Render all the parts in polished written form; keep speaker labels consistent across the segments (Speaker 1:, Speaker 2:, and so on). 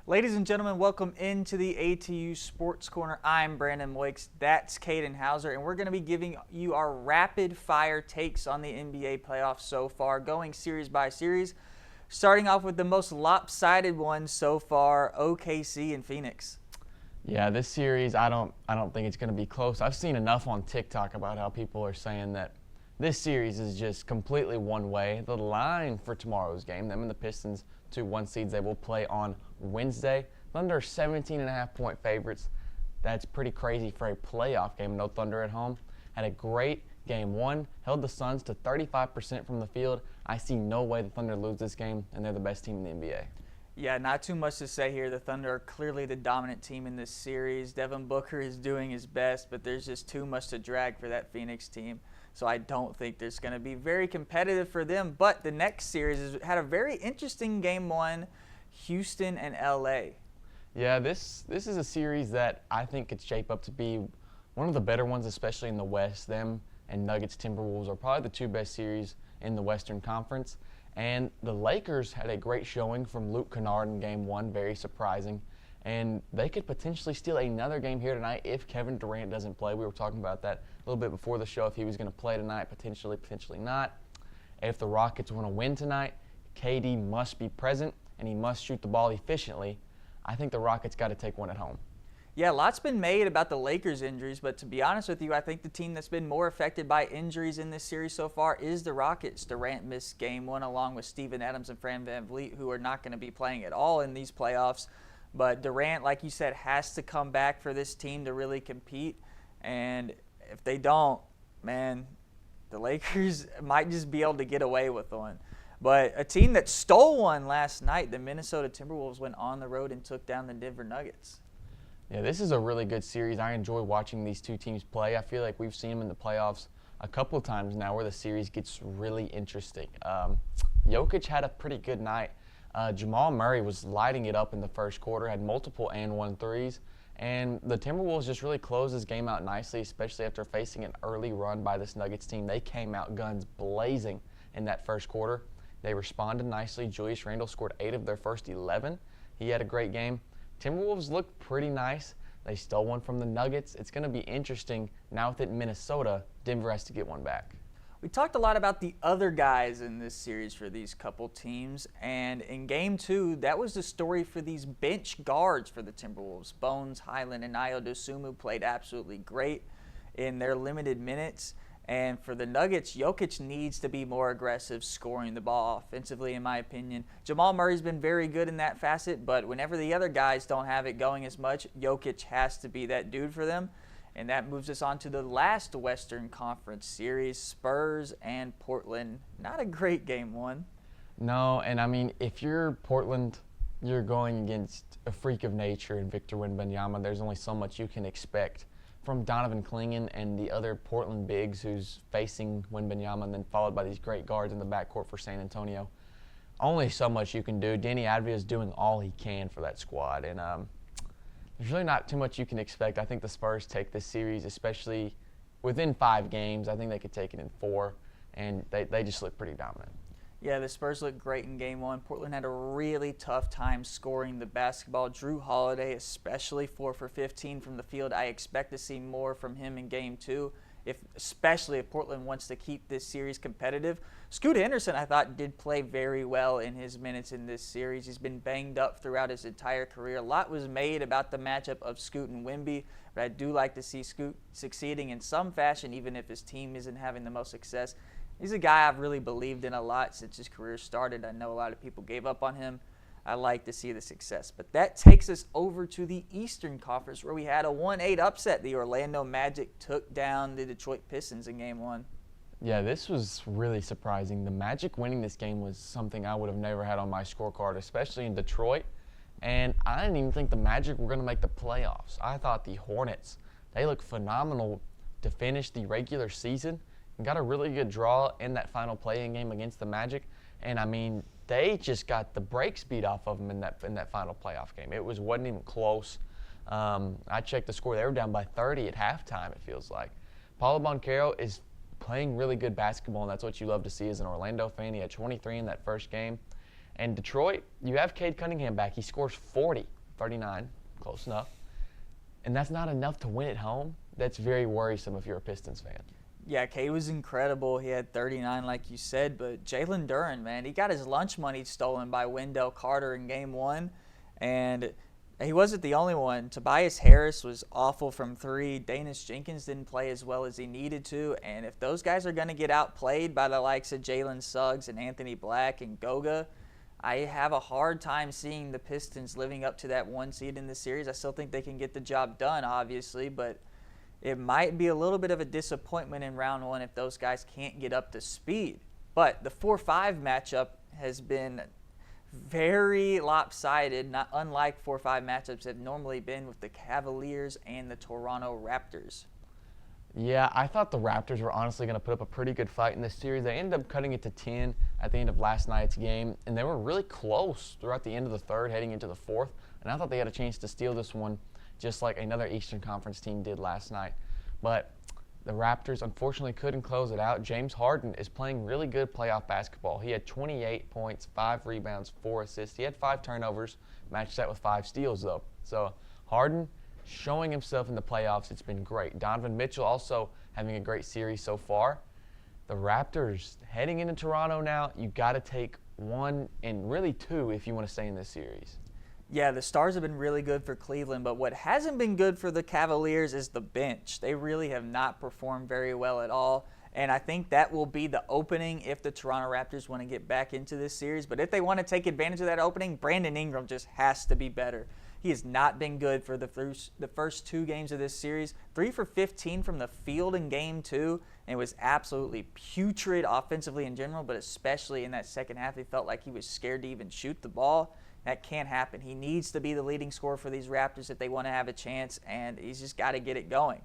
Speaker 1: Ladies and gentlemen, welcome into the ATU Sports Corner. I'm Brandon Moix. That's Caden Hauser, and we're going to be giving you our rapid-fire takes on the NBA playoffs so far, going series by series, starting off with the most lopsided one so far, OKC and Phoenix.
Speaker 2: Yeah, this series, I don't think it's going to be close. I've seen enough on TikTok about how people are saying that this series is just completely one way. The line for tomorrow's game, them and the Pistons, 2-1 seeds, they will play on Wednesday. Thunder are 17.5-point favorites. That's pretty crazy for a playoff game. No Thunder at home. Had a great game one, held the Suns to 35% from the field. I see no way the Thunder lose this game, and they're the best team in the NBA.
Speaker 1: Yeah, not too much to say here. The Thunder are clearly the dominant team in this series. Devin Booker is doing his best, but there's just too much to drag for that Phoenix team. So I don't think there's going to be very competitive for them. But the next series had a very interesting game one, Houston and LA.
Speaker 2: Yeah, this is a series that I think could shape up to be one of the better ones, especially in the West. Them and Nuggets Timberwolves are probably the two best series in the Western Conference. And the Lakers had a great showing from Luke Kennard in game one, very surprising. And they could potentially steal another game here tonight if Kevin Durant doesn't play. We were talking about that a little bit before the show, if he was going to play tonight, potentially not. If the Rockets want to win tonight, KD must be present, and he must shoot the ball efficiently. I think the Rockets got to take one at home.
Speaker 1: Yeah, lots been made about the Lakers' injuries, but to be honest with you, I think the team that's been more affected by injuries in this series so far is the Rockets. Durant missed game one along with Steven Adams and Fran VanVleet, who are not going to be playing at all in these playoffs. But Durant, like you said, has to come back for this team to really compete. And if they don't, man, the Lakers might just be able to get away with one. But a team that stole one last night, the Minnesota Timberwolves, went on the road and took down the Denver Nuggets.
Speaker 2: Yeah, this is a really good series. I enjoy watching these two teams play. I feel like we've seen them in the playoffs a couple of times now where the series gets really interesting. Jokic had a pretty good night. Jamal Murray was lighting it up in the first quarter, had multiple and-one threes. And the Timberwolves just really closed this game out nicely, especially after facing an early run by this Nuggets team. They came out guns blazing in that first quarter. They responded nicely. Julius Randle scored 8 of their first 11. He had a great game. Timberwolves looked pretty nice. They stole one from the Nuggets. It's going to be interesting. Now with it in Minnesota, Denver has to get one back.
Speaker 1: We talked a lot about the other guys in this series for these couple teams, and in game two, that was the story for these bench guards for the Timberwolves. Bones, Highland, and Ayo Dosunmu played absolutely great in their limited minutes. And for the Nuggets, Jokic needs to be more aggressive scoring the ball offensively, in my opinion. Jamal Murray's been very good in that facet, but whenever the other guys don't have it going as much, Jokic has to be that dude for them. And that moves us on to the last Western Conference series, Spurs and Portland. Not a great game one.
Speaker 2: No, and I mean, if you're Portland, you're going against a freak of nature in Victor Wembanyama. There's only so much you can expect from Donovan Clingan and the other Portland bigs who's facing Wembanyama, and then followed by these great guards in the backcourt for San Antonio. Only so much you can do. Danny Avdija is doing all he can for that squad, and there's really not too much you can expect. I think the Spurs take this series, especially within 5 games. I think they could take it in 4, and they just look pretty dominant.
Speaker 1: Yeah, the Spurs looked great in game one. Portland had a really tough time scoring the basketball. Drew Holiday, especially 4 for 15 from the field. I expect to see more from him in game two, especially if Portland wants to keep this series competitive. Scoot Henderson, I thought, did play very well in his minutes in this series. He's been banged up throughout his entire career. A lot was made about the matchup of Scoot and Wemby, but I do like to see Scoot succeeding in some fashion, even if his team isn't having the most success. He's a guy I've really believed in a lot since his career started. I know a lot of people gave up on him. I like to see the success. But that takes us over to the Eastern Conference, where we had a 1-8 upset. The Orlando Magic took down the Detroit Pistons in game one.
Speaker 2: Yeah, this was really surprising. The Magic winning this game was something I would have never had on my scorecard, especially in Detroit. And I didn't even think the Magic were going to make the playoffs. I thought the Hornets, they looked phenomenal to finish the regular season and got a really good draw in that final play-in game against the Magic. And, I mean, they just got the brakes beat off of them in that final playoff game. It wasn't even close. I checked the score. They were down by 30 at halftime, it feels like. Paulo Banchero is playing really good basketball, and that's what you love to see as an Orlando fan. He had 23 in that first game. And Detroit, you have Cade Cunningham back. He scores 40 39, close enough. And that's not enough to win at home. That's very worrisome if you're a Pistons fan.
Speaker 1: Yeah, K was incredible. He had 39, like you said, but Jalen Duren, man, he got his lunch money stolen by Wendell Carter in Game 1, and he wasn't the only one. Tobias Harris was awful from 3. Danis Jenkins didn't play as well as he needed to, and if those guys are going to get outplayed by the likes of Jalen Suggs and Anthony Black and Goga, I have a hard time seeing the Pistons living up to that 1 seed in this series. I still think they can get the job done, obviously, but it might be a little bit of a disappointment in round 1 if those guys can't get up to speed. But the 4-5 matchup has been very lopsided, not unlike 4-5 matchups have normally been with the Cavaliers and the Toronto Raptors.
Speaker 2: Yeah, I thought the Raptors were honestly going to put up a pretty good fight in this series. They ended up cutting it to 10 at the end of last night's game, and they were really close throughout the end of the third, heading into the fourth. And I thought they had a chance to steal this one, just like another Eastern Conference team did last night. But the Raptors unfortunately couldn't close it out. James Harden is playing really good playoff basketball. He had 28 points, 5 rebounds, 4 assists. He had 5 turnovers, matched that with 5 steals, though. So Harden showing himself in the playoffs. It's been great. Donovan Mitchell also having a great series so far. The Raptors heading into Toronto now, you got to take 1 and really 2 if you want to stay in this series.
Speaker 1: Yeah, the Stars have been really good for Cleveland, but what hasn't been good for the Cavaliers is the bench. They really have not performed very well at all, and I think that will be the opening if the Toronto Raptors want to get back into this series. But if they want to take advantage of that opening, Brandon Ingram just has to be better. He has not been good for the first 2 games of this series. 3 for 15 from the field in Game 2, and it was absolutely putrid offensively in general, but especially in that second half, he felt like he was scared to even shoot the ball. That can't happen. He needs to be the leading scorer for these Raptors if they want to have a chance, and he's just got to get it going.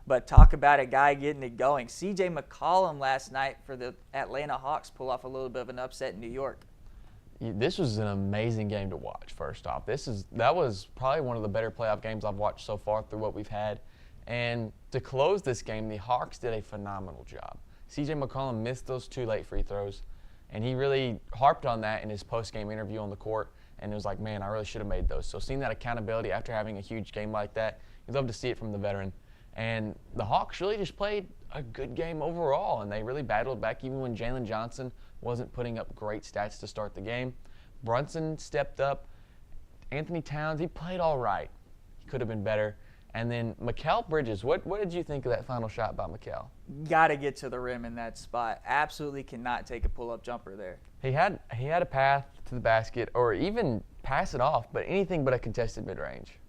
Speaker 1: But talk about a guy getting it going. C.J. McCollum last night for the Atlanta Hawks pull off a little bit of an upset in New York.
Speaker 2: This was an amazing game to watch, first off. That was probably one of the better playoff games I've watched so far through what we've had. And to close this game, the Hawks did a phenomenal job. C.J. McCollum missed those 2 late free throws, and he really harped on that in his post-game interview on the court. And it was like, man, I really should have made those. So seeing that accountability after having a huge game like that, you'd love to see it from the veteran. And the Hawks really just played a good game overall, and they really battled back even when Jalen Johnson wasn't putting up great stats to start the game. Brunson stepped up. Anthony Towns, he played all right. He could have been better. And then Mikal Bridges, what did you think of that final shot by Mikal?
Speaker 1: Got to get to the rim in that spot. Absolutely cannot take a pull-up jumper there.
Speaker 2: He had a path to the basket or even pass it off, but anything but a contested mid-range.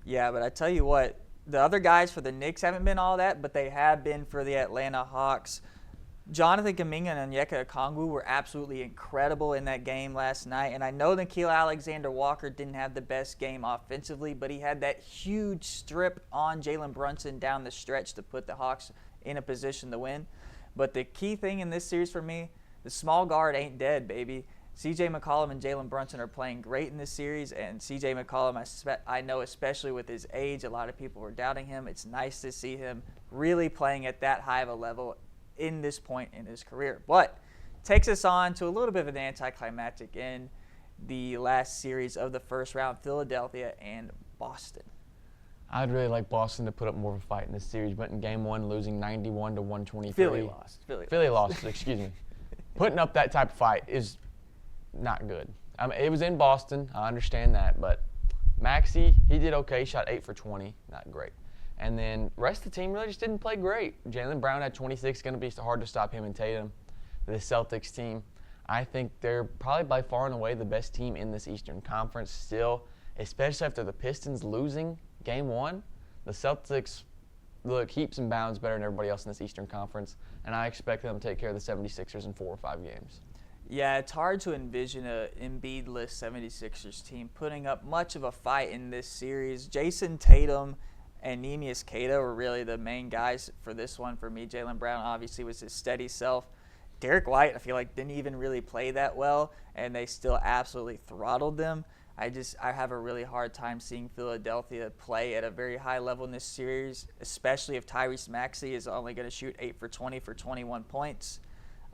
Speaker 1: Yeah, but I tell you what, the other guys for the Knicks haven't been all that, but they have been for the Atlanta Hawks. Jonathan Kuminga and Onyeka Okongwu were absolutely incredible in that game last night. And I know Nickeil Alexander-Walker didn't have the best game offensively, but he had that huge strip on Jalen Brunson down the stretch to put the Hawks in a position to win. But the key thing in this series for me, the small guard ain't dead, baby. C.J. McCollum and Jalen Brunson are playing great in this series, and C.J. McCollum, I know especially with his age, a lot of people were doubting him. It's nice to see him really playing at that high of a level in this point in his career. But takes us on to a little bit of an anticlimactic in the last series of the first round, Philadelphia and Boston.
Speaker 2: I'd really like Boston to put up more of a fight in this series, but in Game 1, losing 91 to 123.
Speaker 1: Philly lost.
Speaker 2: Philly lost, excuse me. Putting up that type of fight is not good. I mean, it was in Boston. I understand that, but Maxey, he did okay. Shot 8 for 20. Not great. And then the rest of the team really just didn't play great. Jaylen Brown had 26. Going to be hard to stop him and Tatum. The Celtics team, I think they're probably by far and away the best team in this Eastern Conference still, especially after the Pistons losing Game 1. The Celtics look heaps and bounds better than everybody else in this Eastern Conference, and I expect them to take care of the 76ers in 4 or 5 games.
Speaker 1: Yeah, it's hard to envision a Embiid-less 76ers team putting up much of a fight in this series. Jason Tatum and Neemias Queta were really the main guys for this one for me. Jaylen Brown obviously was his steady self. Derek White, I feel like, didn't even really play that well, and they still absolutely throttled them. I have a really hard time seeing Philadelphia play at a very high level in this series, especially if Tyrese Maxey is only going to shoot 8 for 20 for 21 points.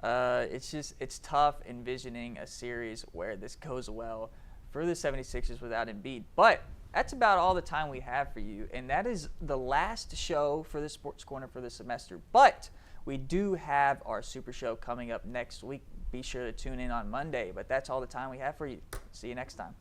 Speaker 1: It's tough envisioning a series where this goes well for the 76ers without Embiid. But that's about all the time we have for you. And that is the last show for the Sports Corner for the semester. But we do have our Super Show coming up next week. Be sure to tune in on Monday. But that's all the time we have for you. See you next time.